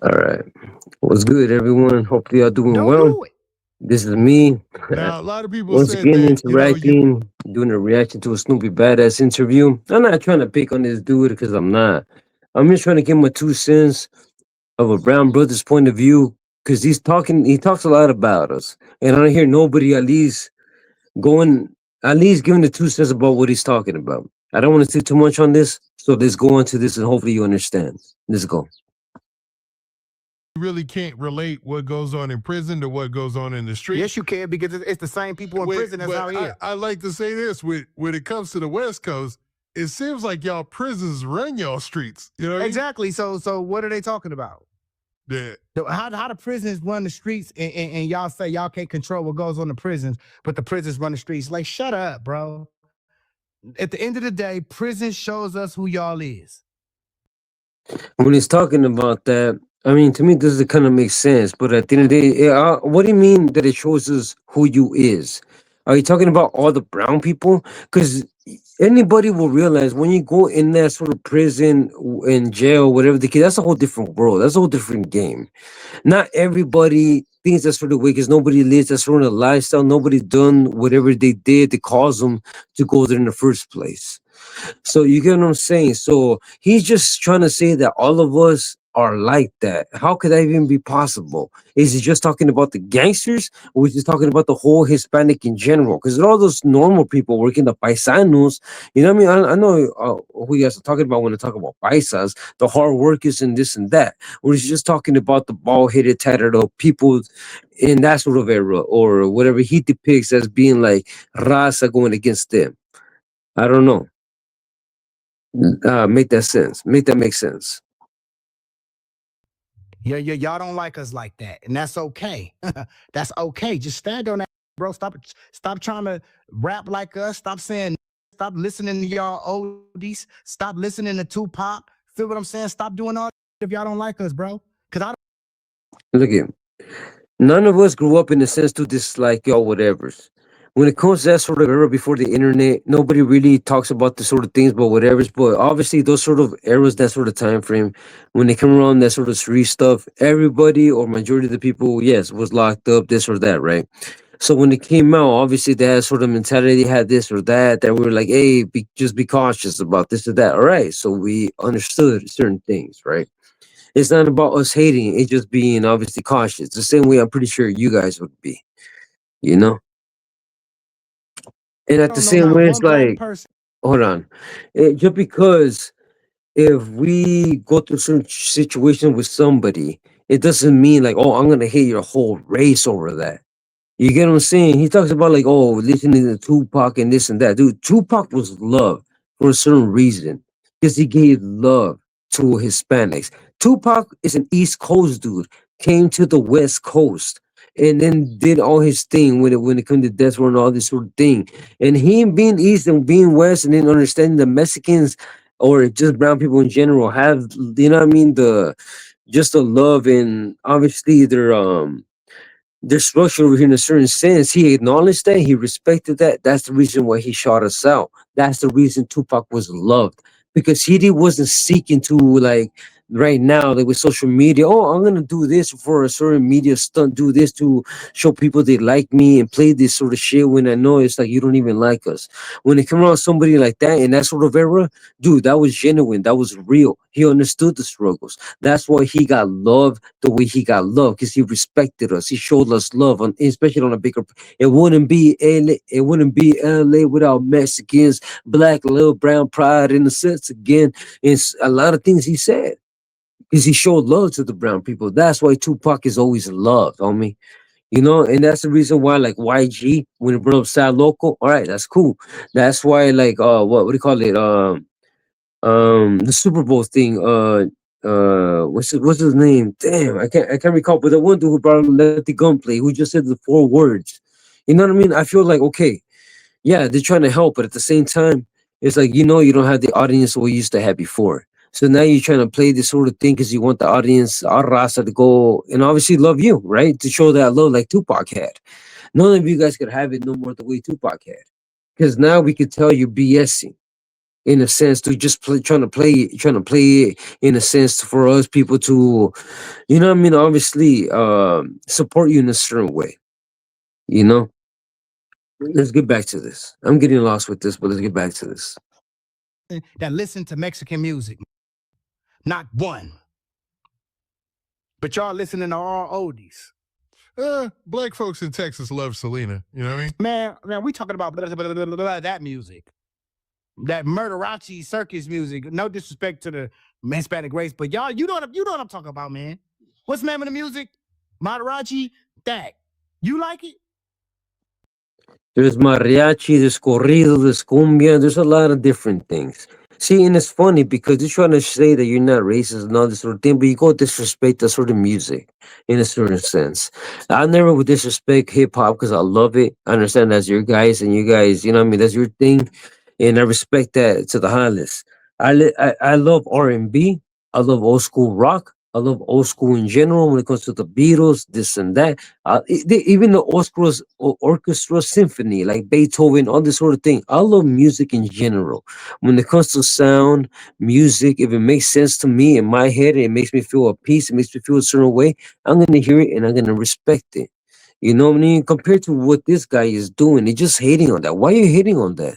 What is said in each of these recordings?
All right. What's good, everyone? Hopefully, y'all doing Don't well. do it. This is me. Now, a lot of people Once said again, that, you interacting, doing a reaction to a Snoopy Baddass interview. I'm not trying to pick on this dude because I'm not. I'm just trying to give my 2 cents of a brown brother's point of view because he talks a lot about us. And I don't hear nobody going, at least giving the 2 cents about what he's talking about. I don't want to say too much on this, so let's go into this and hopefully you understand. Let's go. really can't relate what goes on in prison to what goes on in the street. Yes, you can because it's the same people in prison that's But out here. I like to say this when it comes to the West Coast, it seems like y'all prisons run y'all streets. You know what Exactly. So what are they talking about? I mean? How the prisons run the streets and y'all say y'all can't control what goes on in the prisons, but the prisons run the streets. Like, shut up, bro. At the end of the day, prison shows us who y'all is. When he's talking about that, I mean, to me, this kind of makes sense. But at the end of the day, what do you mean that it shows us who you is? Are you talking about all the brown people? Because anybody will realize when you go in that sort of prison, in jail, whatever the case, that's a whole different world. That's a whole different game. Not everybody thinks that's sort of way because nobody lives that sort of lifestyle. Nobody's done whatever they did to cause them to go there in the first place. So you get what I'm saying? So he's just trying to say that all of us are like that. How could that even be possible? Is he just talking about the gangsters or is he talking about the whole Hispanic in general? Because all those normal people working the paisanos, you know what I mean? I know who you guys are talking about when they talk about paisas, the hard workers and this and that. Or is he just talking about the bald headed, tattered up people in that sort of era or whatever he depicts as being like raza going against them? I don't know. Make that sense. Make that make sense. Yeah, y'all don't like us like that, and that's okay. That's okay. Just stand on that, bro. Stop trying to rap like us. Stop saying. Stop listening to y'all oldies. Stop listening to Tupac. Feel what I'm saying? Stop doing all that if y'all don't like us, bro. Cause I Look at none of us grew up in the sense to dislike y'all whatevers. When it comes to that sort of era before the internet, nobody really talks about the sort of things but whatevers. But obviously those sort of eras, that sort of time frame, when they come around that sort of street stuff, everybody or majority of the people, yes, was locked up, this or that, right? So when it came out, obviously they had sort of mentality, they had this or that, that we were like, hey, just be cautious about this or that. All right. So we understood certain things, right? It's not about us hating, it's just being obviously cautious. The same way I'm pretty sure you guys would be, you know? And at the don't know same not way, it's one black like, person. hold on. Just because if we go through certain situation with somebody, it doesn't mean like, oh, I'm gonna hate your whole race over that. You get what I'm saying? He talks about like, oh, listening to Tupac and this and that. Dude, Tupac was loved for a certain reason because he gave love to Hispanics. Tupac is an East Coast dude, came to the West Coast and then did all his thing when it comes to death row and all this sort of thing. And him being East and being West and then understanding the Mexicans or just brown people in general have, you know what I mean, the just the love and obviously their structure over here in a certain sense. He acknowledged that, he respected that. That's the reason why he shot us out. That's the reason Tupac was loved. Because wasn't seeking to like right now, like with social media, oh, I'm gonna do this for a certain media stunt, do this to show people they like me and play this sort of shit when I know it's like you don't even like us. When it come around somebody like that in that sort of era, dude, that was genuine, that was real. He understood the struggles. That's why he got love the way he got love because he respected us. He showed us love, on, especially on a bigger. It wouldn't be LA. It wouldn't be LA without Mexicans, black, little brown pride in the sense again. It's a lot of things he said because he showed love to the brown people. That's why Tupac is always loved, homie. You know, and that's the reason why, like YG, when he brought up Sad Local, all right, that's cool. That's why, like, what do you call it? The Super Bowl thing. What's his name? Damn, I can't recall. But the one dude who brought Let the Gun Play, who just said the 4 words. You know what I mean? I feel like okay, yeah, they're trying to help, but at the same time, it's like you don't have the audience we used to have before. So now you're trying to play this sort of thing because you want the audience, our raza, to go and obviously love you, right? To show that love like Tupac had. None of you guys could have it no more the way Tupac had. Because now we could tell you BSing. in a sense to just trying to play it in a sense for us people to, you know what I mean, obviously support you in a certain way, you know. Let's get back to this. I'm getting lost with this, but let's get back to this. that listen to Mexican music. Not one. But y'all listening to all oldies. Black folks in Texas love Selena. You know what I mean? Man, we talking about that music. That murderachi circus music. No disrespect to the Hispanic race, but y'all, you know what I'm talking about, man. What's the name of the music? Madarachi? That. You like it? There's mariachi, there's corrido, there's cumbia. There's a lot of different things. See, and it's funny because you're trying to say that you're not racist and all this sort of thing, but you go disrespect the sort of music in a certain sense. I never would disrespect hip hop because I love it. I understand that's your guys and you guys, you know what I mean? That's your thing. And I respect that to the highest. I love R&B. I love old school rock. I love old school in general when it comes to the Beatles, this and that. Even the orchestra symphony, like Beethoven, all this sort of thing. I love music in general. When it comes to sound, music, if it makes sense to me in my head, it makes me feel at peace, it makes me feel a certain way, I'm gonna hear it and I'm gonna respect it. You know what I mean? Compared to what this guy is doing, he's just hating on that. Why are you hating on that?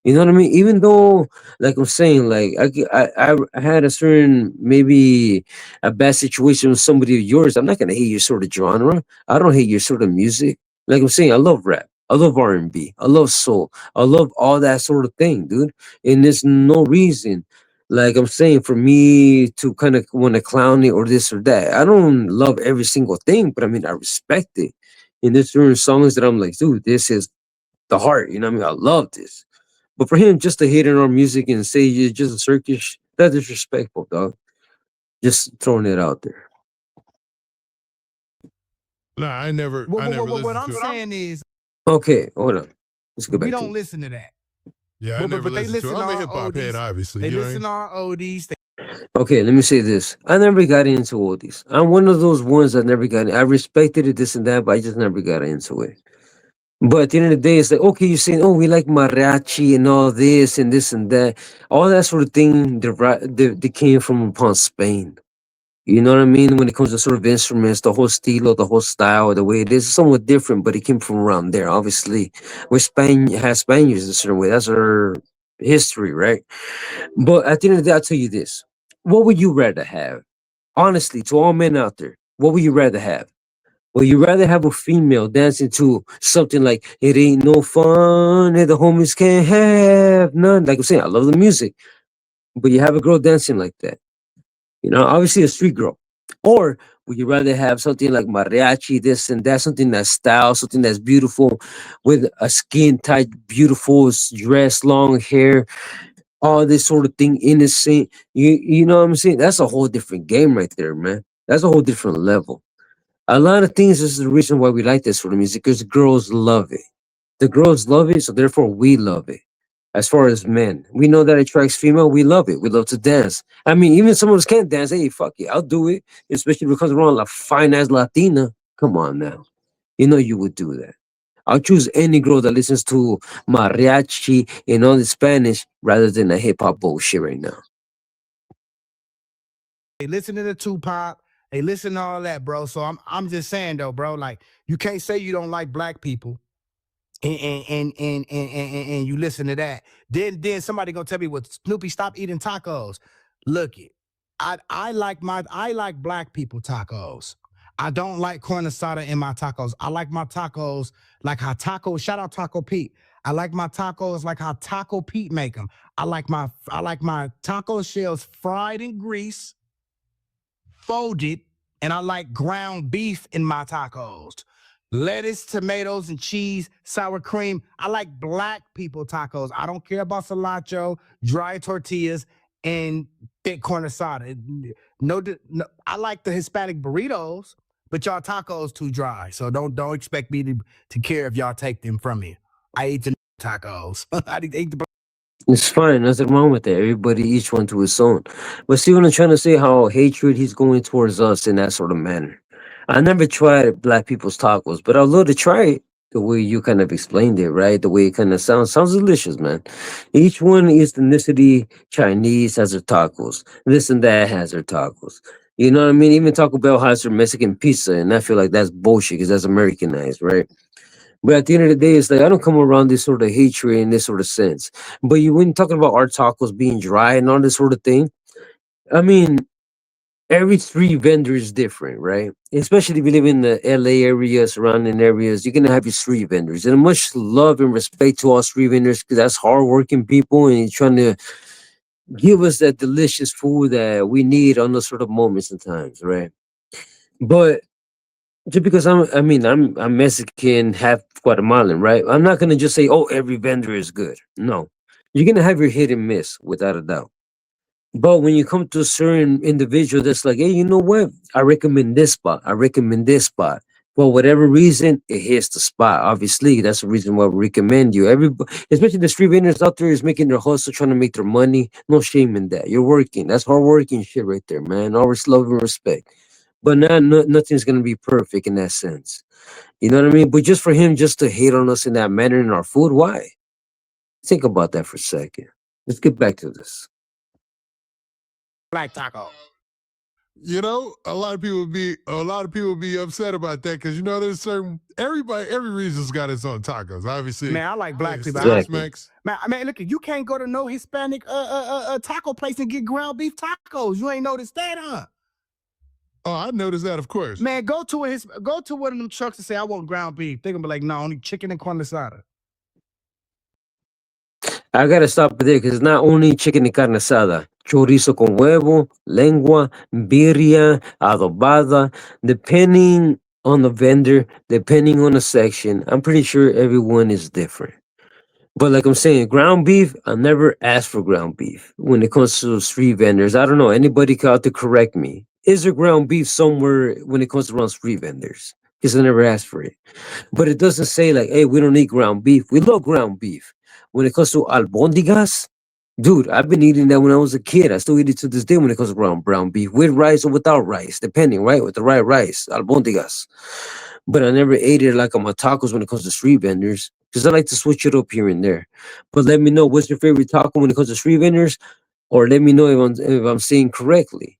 You know what I mean? Even though, like I'm saying, like I had a certain maybe a bad situation with somebody of yours. I'm not gonna hate your sort of genre. I don't hate your sort of music. Like I'm saying, I love rap. I love R&B. I love soul. I love all that sort of thing, dude. And there's no reason, like I'm saying, for me to kind of want to clown it or this or that. I don't love every single thing, but I mean I respect it. And there's certain songs that I'm like, dude, this is the heart. You know what I mean? I love this. But for him just to hate on our music and say it's just a circus, that's disrespectful, dog. Just throwing it out there. Nah, I never What listened I'm to it. saying is Okay, hold on. Let's go we back to don't it. listen to that. Yeah, I never But they listened to listen it. to I'm a our hip hop head, oldies. obviously. They You know what I listen mean? to our oldies. Okay, let me say this. I never got into all these. I'm one of those ones that never got in. I respected it, this and that, but I just never got into it. But at the end of the day, it's like, okay, you're saying, oh, we like mariachi and all this and that. All that sort of thing that came from upon Spain. You know what I mean? When it comes to sort of instruments, the whole stilo, the whole style, the way it is somewhat different, but it came from around there, obviously. Where Spain has Spaniards in a certain way. That's our history, right? But at the end of the day, I'll tell you this. What would you rather have? Honestly, to all men out there, what would you rather have? Would you rather have a female dancing to something like "It ain't no fun if the homies can't have none"? Like I'm saying, I love the music, but you have a girl dancing like that. You know, obviously a street girl. Or would you rather have something like mariachi, this and that, something that's style, something that's beautiful, with a skin tight, beautiful dress, long hair, all this sort of thing, innocent. You know what I'm saying? That's a whole different game right there, man. That's a whole different level. A lot of things. This is the reason why we like this sort of music because girls love it. The girls love it, so therefore we love it. As far as men, we know that attracts female. We love it. We love to dance. I mean, even some of us can't dance. Hey, fuck it, I'll do it. Especially because we're on a fine ass Latina. Come on now, you know you would do that. I'll choose any girl that listens to mariachi and all the Spanish rather than a hip hop bullshit right now. They listen to the Tupac. They listen to all that, bro. So I'm just saying though, bro. Like you can't say you don't like black people and you listen to that. Then somebody gonna tell me, well, Snoopy, stop eating tacos. Look it. I like black people tacos. I don't like corn asada in my tacos. I like my tacos like how Taco, shout out Taco Pete. I like my tacos like how Taco Pete make them. I like my taco shells fried in grease, folded, and I like ground beef in my tacos. Lettuce, tomatoes, and cheese, sour cream. I like black people tacos. I don't care about cilantro, dry tortillas, and thick corn asada. No, I like the Hispanic burritos, but y'all tacos too dry. So don't expect me to care if y'all take them from me. I eat the tacos. I eat the It's fine. Nothing wrong with that. Everybody, each one to his own. But see what I'm trying to say? How hatred he's going towards us in that sort of manner. I never tried black people's tacos, but I'd love to try it. the way you kind of explained it, right? The way it kind of sounds delicious, man. Each one is ethnicity. Chinese has their tacos. This and that has their tacos. You know what I mean? Even Taco Bell has their Mexican pizza, and I feel like that's bullshit because that's Americanized, right? But at the end of the day, it's like I don't come around this sort of hatred in this sort of sense. But you when talking about our tacos being dry and all this sort of thing, I mean, every street vendor is different, right? Especially if you live in the LA area, surrounding areas, you're gonna have your street vendors. And much love and respect to all street vendors because that's hardworking people and you're trying to give us that delicious food that we need on those sort of moments and times, right? But just because I'm Mexican, half Guatemalan, right? I'm not gonna just say, oh, every vendor is good. No, you're gonna have your hit and miss without a doubt. But when you come to a certain individual that's like, hey, you know what? I recommend this spot. I recommend this spot. For whatever reason, it hits the spot. Obviously, that's the reason why we recommend you. Everybody, especially the street vendors out there, is making their hustle, trying to make their money. No shame in that. You're working. That's hard working shit right there, man. Always love and respect. But nothing's gonna be perfect in that sense. You know what I mean? But just for him just to hate on us in that manner in our food, why? Think about that for a second. Let's get back to this. Black taco. You know, a lot of people be upset about that because there's every region's got its own tacos. Obviously, Man, I like black people. Exactly. Tex-Mex. Man, look, you can't go to no Hispanic taco place and get ground beef tacos. You ain't noticed that, huh? Oh, I noticed that, of course. Man, go to one of them trucks and say, I want ground beef. They're gonna be like, no, only chicken and carne asada. I gotta stop there because it's not only chicken y carne asada, chorizo con huevo, lengua, birria, adobada, depending on the vendor, depending on the section. I'm pretty sure everyone is different. But like I'm saying, ground beef, I never ask for ground beef when it comes to street vendors. I don't know. Anybody out to correct me. Is there ground beef somewhere when it comes to around street vendors? Because I never asked for it. But it doesn't say like, hey, we don't eat ground beef. We love ground beef. When it comes to albondigas, dude, I've been eating that when I was a kid. I still eat it to this day when it comes to brown beef, with rice or without rice, depending, right? With the right rice, albondigas. But I never ate it like on my tacos when it comes to street vendors because I like to switch it up here and there. But let me know what's your favorite taco when it comes to street vendors, or let me know if I'm saying correctly.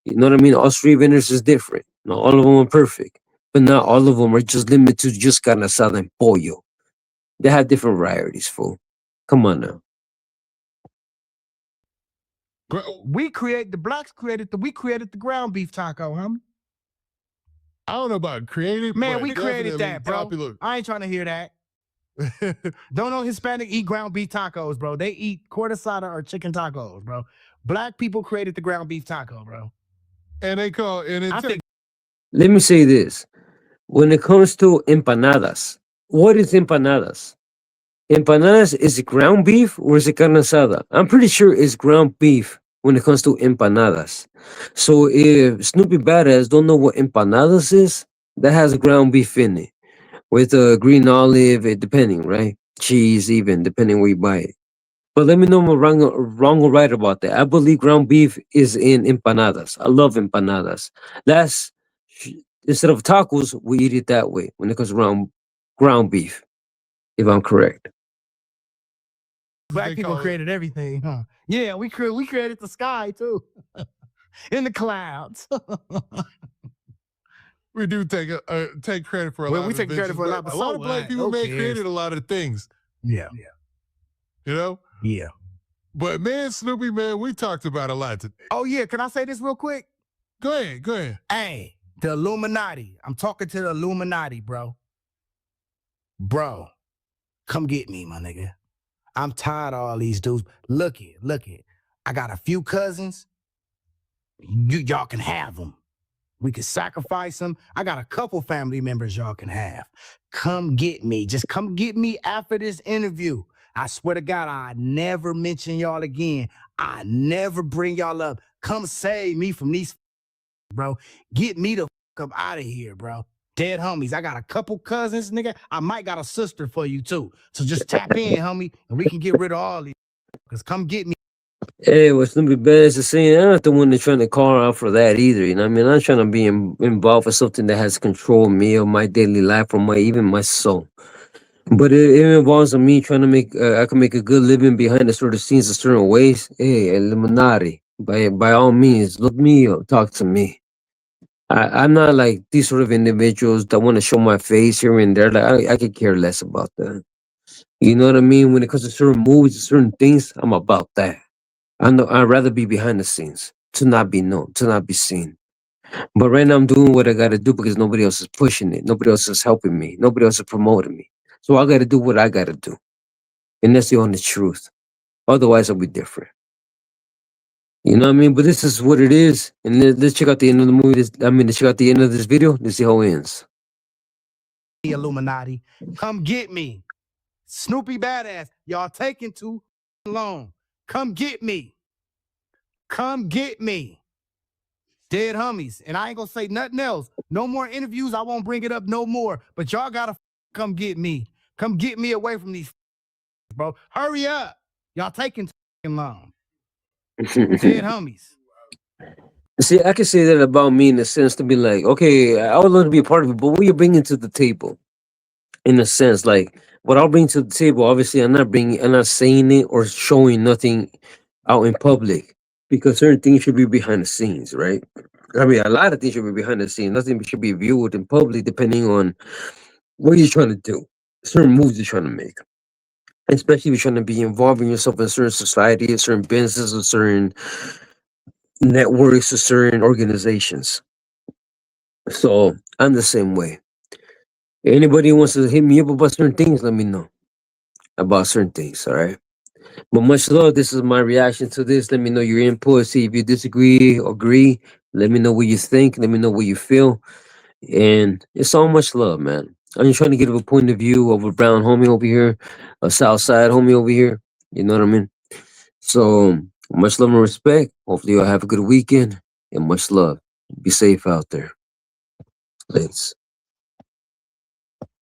You know what I mean? All street vendors is different. Not all of them are perfect, but not all of them are just limited to just carne asada and pollo. They have different varieties, fool. Come on now. We created the ground beef taco, huh? I don't know about creative, Man, but we created definitely that, bro. popular. I ain't trying to hear that. Don't know Hispanic eat ground beef tacos, bro. They eat corn asada or chicken tacos, bro. Black people created the ground beef taco, bro. And they call and in I think Let me say this. When it comes to empanadas, what is empanadas? Empanadas, is it ground beef or is it carne asada? I'm pretty sure it's ground beef when it comes to empanadas. So if Snoopy Baddass don't know what empanadas is, that has ground beef in it with a green olive, depending, right? Cheese, even depending where you buy it. But let me know if I'm wrong or right about that. I believe ground beef is in empanadas. I love empanadas. That's instead of tacos, we eat it that way when it comes around ground beef. If I'm correct. black they people call it. created everything, huh? Yeah, we created the sky too. In the clouds. We do take credit for a Well, lot we of take credit inventions, for a lot, but but a lot so of black what? people Who may cares? created a lot of things, Yeah. you know. Yeah. But man, Snoopy, man, we talked about a lot today. Oh yeah, can I say this real quick? Go ahead. Hey, the Illuminati. I'm talking to the Illuminati, bro. Bro, come get me, my nigga. I'm tired of all these dudes. Look it. I got a few cousins. Y'all can have them. We can sacrifice them. I got a couple family members y'all can have. Come get me. Just come get me after this interview. I swear to God, I never mention y'all again. I never bring y'all up. Come save me from these, bro. Get me the up out of here, bro. Dead homies. I got a couple cousins, nigga. I might got a sister for you too. So just tap in, homie, and we can get rid of all these. Cause come get me. Hey, what's gonna be best is saying I'm not the one that's trying to call her out for that either. You know what I mean? I'm trying to be involved with something that has controlled me or my daily life or my even my soul. But it involves me trying to make I can make a good living behind the sort of scenes a certain ways. Hey, Illuminati, by all means, look me up, talk to me. I'm not like these sort of individuals that want to show my face here and there. Like I could care less about that. You know what I mean? When it comes to certain movies, certain things, I'm about that. I know I'd rather be behind the scenes to not be known, to not be seen. But right now, I'm doing what I got to do because nobody else is pushing it. Nobody else is helping me. Nobody else is promoting me. So I got to do what I got to do, and that's the only truth. Otherwise, I'll be different. You know what I mean? But this is what it is, and let's check out the end of the movie. Let's check out the end of this video. Let's see how it ends. The Illuminati, come get me. Snoopy Baddass, y'all taking too long. Come get me. Come get me. Dead homies. And I ain't gonna say nothing else. No more interviews. I won't bring it up no more. But y'all gotta come get me. Come get me away from these bro. Hurry up. Y'all taking too long. Dead homies. See, I can say that about me in the sense to be like, okay, I would love to be a part of it, but what you're bringing to the table, in a sense, like what I'll bring to the table, obviously, I'm not saying it or showing nothing out in public because certain things should be behind the scenes, right? I mean, a lot of things should be behind the scenes. Nothing should be viewed in public, depending on what you're trying to do, certain moves you're trying to make, especially if you're trying to be involving yourself in a certain society, a certain business, or certain networks, or certain organizations. So I'm the same way. Anybody wants to hit me up about certain things, let me know about certain things. All right. But much love. This is my reaction to this. Let me know your input. See if you disagree, agree. Let me know what you think. Let me know what you feel. And it's so much love, man. I'm just trying to give a point of view of a brown homie over here, a south side homie over here. You know what I mean? So much love and respect. Hopefully you'll have a good weekend and much love. Be safe out there. Thanks.